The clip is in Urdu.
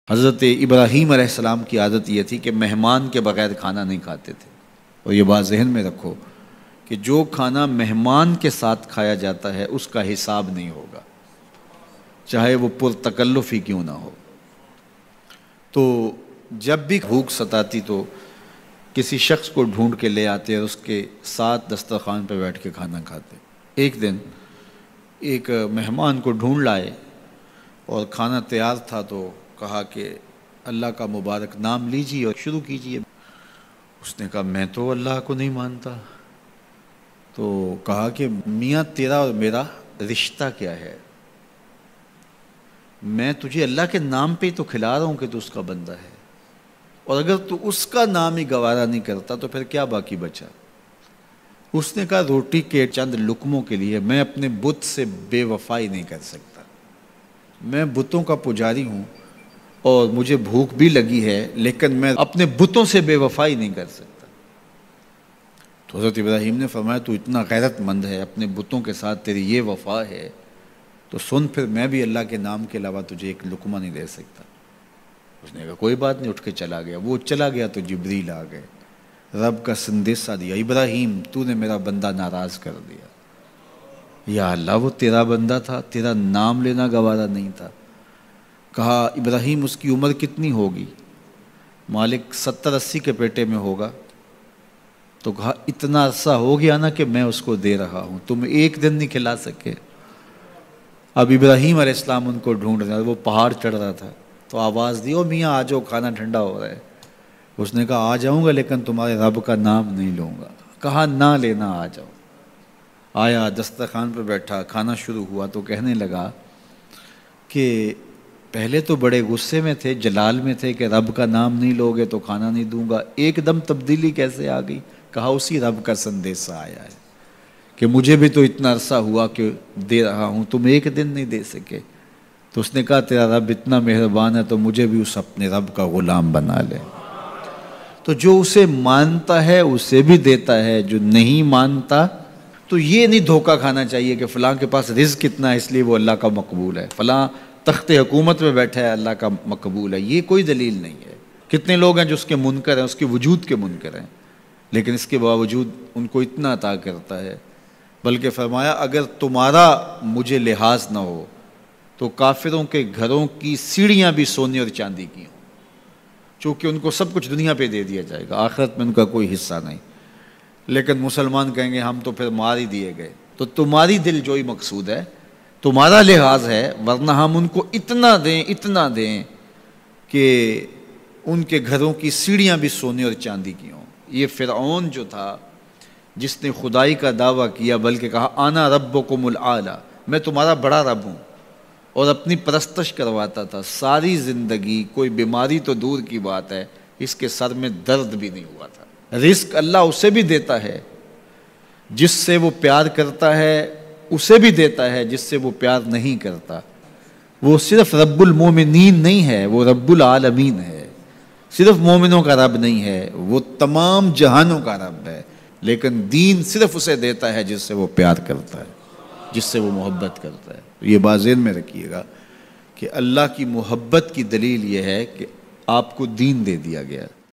حضرت ابراہیم علیہ السلام کی عادت یہ تھی کہ مہمان کے بغیر کھانا نہیں کھاتے تھے. اور یہ بات ذہن میں رکھو کہ جو کھانا مہمان کے ساتھ کھایا جاتا ہے اس کا حساب نہیں ہوگا، چاہے وہ پرتکلف ہی کیوں نہ ہو. تو جب بھی بھوک ستاتی تو کسی شخص کو ڈھونڈ کے لے آتے اور اس کے ساتھ دسترخوان پہ بیٹھ کے کھانا کھاتے. ایک دن ایک مہمان کو ڈھونڈ لائے اور کھانا تیار تھا تو کہا کہ اللہ کا مبارک نام لیجیے اور شروع کیجیے. اس نے کہا میں تو اللہ کو نہیں مانتا. تو کہا کہ میاں تیرا اور میرا رشتہ کیا ہے؟ میں تجھے اللہ کے نام پہ ہی تو کھلا رہا ہوں کہ تو اس کا بندہ ہے، اور اگر تو اس کا نام ہی گوارا نہیں کرتا تو پھر کیا باقی بچا؟ اس نے کہا روٹی کے چند لقموں کے لیے میں اپنے بت سے بے وفائی نہیں کر سکتا. میں بتوں کا پجاری ہوں اور مجھے بھوک بھی لگی ہے، لیکن میں اپنے بتوں سے بے وفائی نہیں کر سکتا. تو حضرت ابراہیم نے فرمایا تو اتنا غیرت مند ہے، اپنے بتوں کے ساتھ تیری یہ وفا ہے، تو سن پھر میں بھی اللہ کے نام کے علاوہ تجھے ایک لقمہ نہیں دے سکتا. اس نے کہا کوئی بات نہیں، اٹھ کے چلا گیا. وہ چلا گیا تو جبریل آ گئے، رب کا سندیسہ دیا، ابراہیم تو نے میرا بندہ ناراض کر دیا. یا اللہ وہ تیرا بندہ تھا، تیرا نام لینا گوارا نہیں تھا. کہا ابراہیم اس کی عمر کتنی ہوگی؟ مالک 70-80 کے پیٹے میں ہوگا. تو کہا اتنا عرصہ ہو گیا نا کہ میں اس کو دے رہا ہوں، تم ایک دن نہیں کھلا سکے. اب ابراہیم علیہ السلام ان کو ڈھونڈ رہا، وہ پہاڑ چڑھ رہا تھا تو آواز دی او میاں آ جاؤ کھانا ٹھنڈا ہو رہا ہے. اس نے کہا آ جاؤں گا لیکن تمہارے رب کا نام نہیں لوں گا. کہا نہ لینا، آ جاؤ. آیا دسترخوان پہ بیٹھا، کھانا شروع ہوا تو کہنے لگا کہ پہلے تو بڑے غصے میں تھے، جلال میں تھے کہ رب کا نام نہیں لوگے تو کھانا نہیں دوں گا، ایک دم تبدیلی کیسے آ گئی؟ کہا اسی رب کا سندیسہ آیا ہے کہ مجھے بھی تو اتنا عرصہ ہوا کہ دے رہا ہوں، تم ایک دن نہیں دے سکے. تو اس نے کہا تیرا رب اتنا مہربان ہے تو مجھے بھی اس اپنے رب کا غلام بنا لے. تو جو اسے مانتا ہے اسے بھی دیتا ہے، جو نہیں مانتا تو یہ نہیں دھوکہ کھانا چاہیے کہ فلاں کے پاس رزق کتنا ہے اس لیے وہ اللہ کا مقبول ہے، فلاں تخت حکومت میں بیٹھا ہے اللہ کا مقبول ہے. یہ کوئی دلیل نہیں ہے. کتنے لوگ ہیں جو اس کے منکر ہیں، اس کے وجود کے منکر ہیں، لیکن اس کے باوجود ان کو اتنا عطا کرتا ہے. بلکہ فرمایا اگر تمہارا مجھے لحاظ نہ ہو تو کافروں کے گھروں کی سیڑھیاں بھی سونے اور چاندی کی ہوں، چونکہ ان کو سب کچھ دنیا پہ دے دیا جائے گا، آخرت میں ان کا کوئی حصہ نہیں. لیکن مسلمان کہیں گے ہم تو پھر مار ہی دیے گئے. تو تمہاری دل جوئی مقصود ہے، تمہارا لحاظ ہے، ورنہ ہم ان کو اتنا دیں کہ ان کے گھروں کی سیڑھیاں بھی سونے اور چاندی کی ہوں. یہ فرعون جو تھا جس نے خدائی کا دعویٰ کیا، بلکہ کہا آنا ربکم الاعلی، میں تمہارا بڑا رب ہوں، اور اپنی پرستش کرواتا تھا. ساری زندگی کوئی بیماری تو دور کی بات ہے، اس کے سر میں درد بھی نہیں ہوا تھا. رزق اللہ اسے بھی دیتا ہے جس سے وہ پیار کرتا ہے، اسے بھی دیتا ہے جس سے وہ پیار نہیں کرتا. وہ صرف رب المومنین نہیں ہے، وہ رب العالمین ہے. صرف مومنوں کا رب نہیں ہے، وہ تمام جہانوں کا رب ہے. لیکن دین صرف اسے دیتا ہے جس سے وہ پیار کرتا ہے، جس سے وہ محبت کرتا ہے. یہ بات ذہن میں رکھیے گا کہ اللہ کی محبت کی دلیل یہ ہے کہ آپ کو دین دے دیا گیا.